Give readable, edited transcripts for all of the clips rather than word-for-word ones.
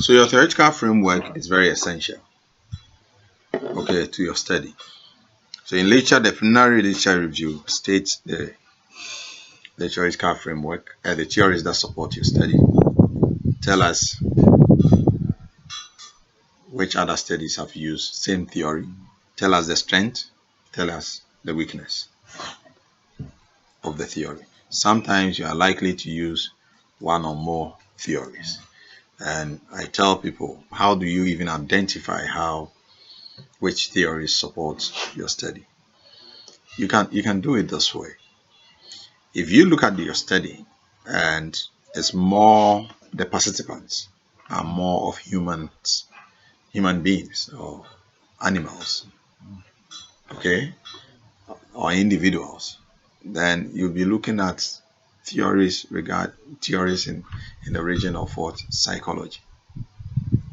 So your theoretical framework is very essential, okay, to your study. So in literature, the preliminary literature review states the theoretical framework and the theories that support your study. Tell us which other studies have used same theory. Tell us the strength. Tell us the weakness of the theory. Sometimes you are likely to use one or more theories. And I tell people, how do you even identify which theories support your study? You can do it this way. If you look at your study and it's more, the participants are more of human beings or animals, okay, or individuals, then you'll be looking at theories in the region of what?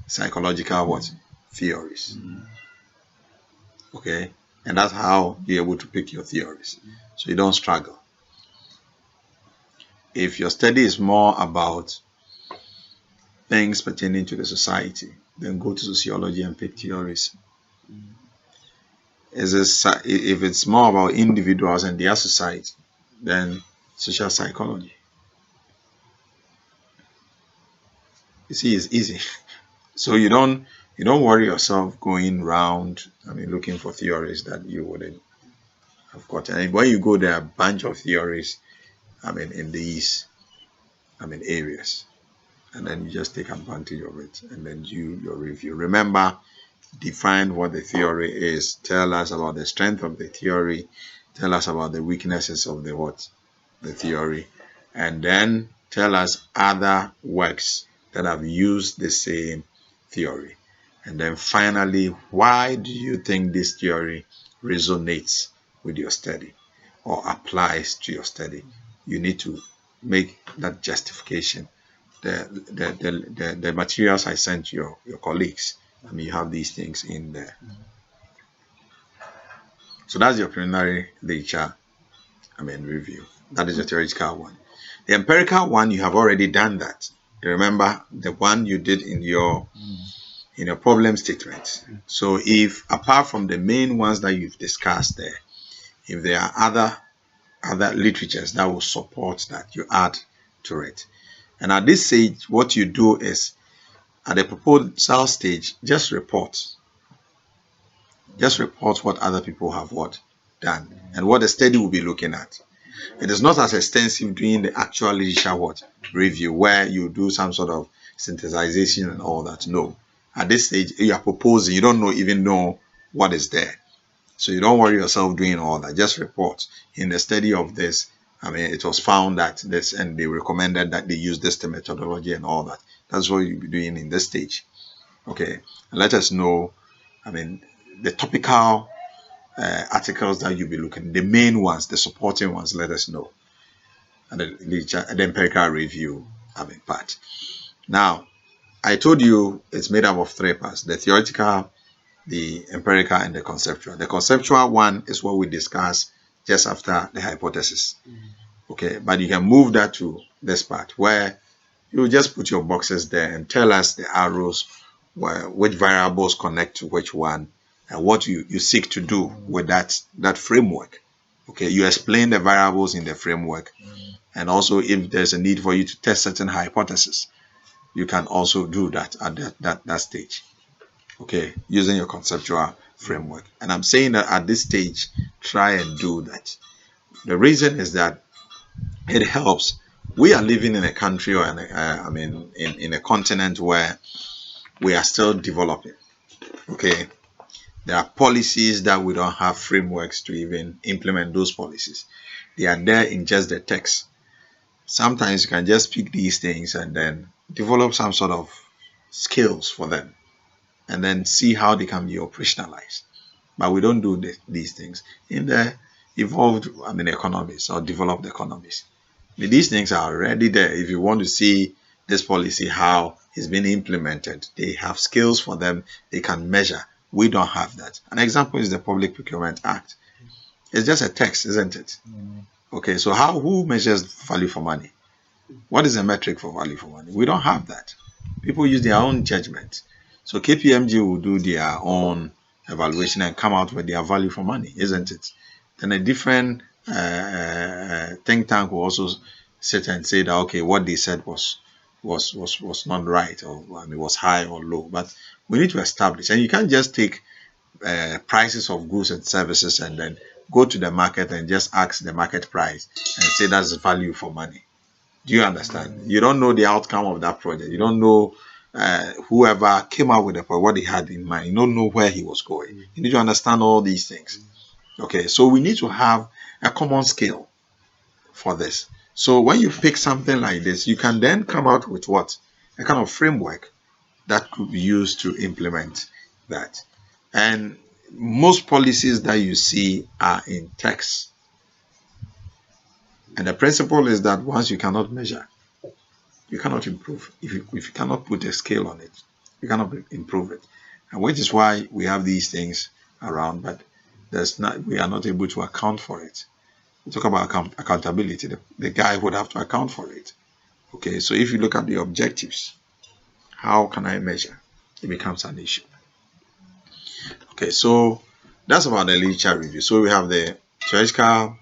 Psychological what? Theories. Okay, and that's how you're able to pick your theories, so you don't struggle. If your study is more about things pertaining to the society, then go to sociology and pick theories. If it's more about individuals and their society, then social psychology. You see, it's easy. So you don't worry yourself going round, looking for theories that you wouldn't have gotten. And when you go, there are a bunch of theories, in these, areas. And then you just take advantage of it and then do your review. Remember, define what the theory is. Tell us about the strength of the theory. Tell us about the weaknesses of the theory. And then tell us other works that have used the same theory. And then finally, why do you think this theory resonates with your study or applies to your study? You need to make that justification. The materials I sent your colleagues, you have these things in there. So that's your preliminary literature review. That is the theoretical one. The empirical one, you have already done that. You remember the one you did in your problem statement. So if apart from the main ones that you've discussed there, if there are other literatures that will support that, you add to it. And at this stage, what you do is, at the proposal stage, just report. Just report what other people have done and what the study will be looking at. It is not as extensive doing the actual literature review where you do some sort of synthesization and all that. No. At this stage, you are proposing. You don't even know what is there. So you don't worry yourself doing all that. Just report. In the study of this, it was found that this, and they recommended that they use this methodology and all that. That's what you'll be doing in this stage. Okay. And let us know, the topical articles that you'll be looking, the main ones, the supporting ones, let us know. And the empirical review, part. Now, I told you it's made up of 3 parts: the theoretical, the empirical, and the conceptual. The conceptual one is what we discuss just after the hypothesis. Okay, but you can move that to this part where you just put your boxes there and tell us the arrows, which variables connect to which one, and what you seek to do with that framework. Okay, you explain the variables in the framework, and also if there's a need for you to test certain hypotheses, you can also do that at that stage. Okay, using your conceptual framework. And I'm saying that at this stage, try and do that. The reason is that it helps. We are living in a country or in a continent where we are still developing. Okay, there are policies that we don't have frameworks to even implement those policies. They are there in just the text. Sometimes you can just pick these things and then develop some sort of skills for them and then see how they can be operationalized. But we don't do these things in the evolved economies or developed economies. These things are already there. If you want to see this policy, how it's been implemented, they have skills for them. They can measure. We don't have that. An example is the Public Procurement Act. It's just a text, isn't it? Okay, so who measures value for money? What is the metric for value for money? We don't have that. People use their own judgment. So KPMG will do their own evaluation and come out with their value for money, isn't it? Then a different think tank will also sit and say that okay, what they said was not right, or I mean was high or low. But we need to establish, and you can't just take prices of goods and services and then go to the market and just ask the market price and say that's value for money. Do you understand? You don't know the outcome of that project. You don't know whoever came out with the project, what he had in mind. You don't know where he was going. You need to understand all these things. Okay, so we need to have a common scale for this. So when you pick something like this, you can then come out with what? A kind of framework that could be used to implement that. And most policies that you see are in text. And the principle is that once you cannot measure, you cannot improve. If you cannot put a scale on it, you cannot improve it. And which is why we have these things around, but we are not able to account for it. We talk about accountability. The guy would have to account for it. Okay, so if you look at the objectives, how can I measure? It becomes an issue. Okay, so that's about the literature review. So we have the theoretical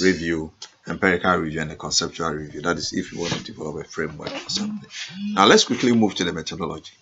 review, empirical review, and the conceptual review. That is if you want to develop a framework or something. Now let's quickly move to the methodology.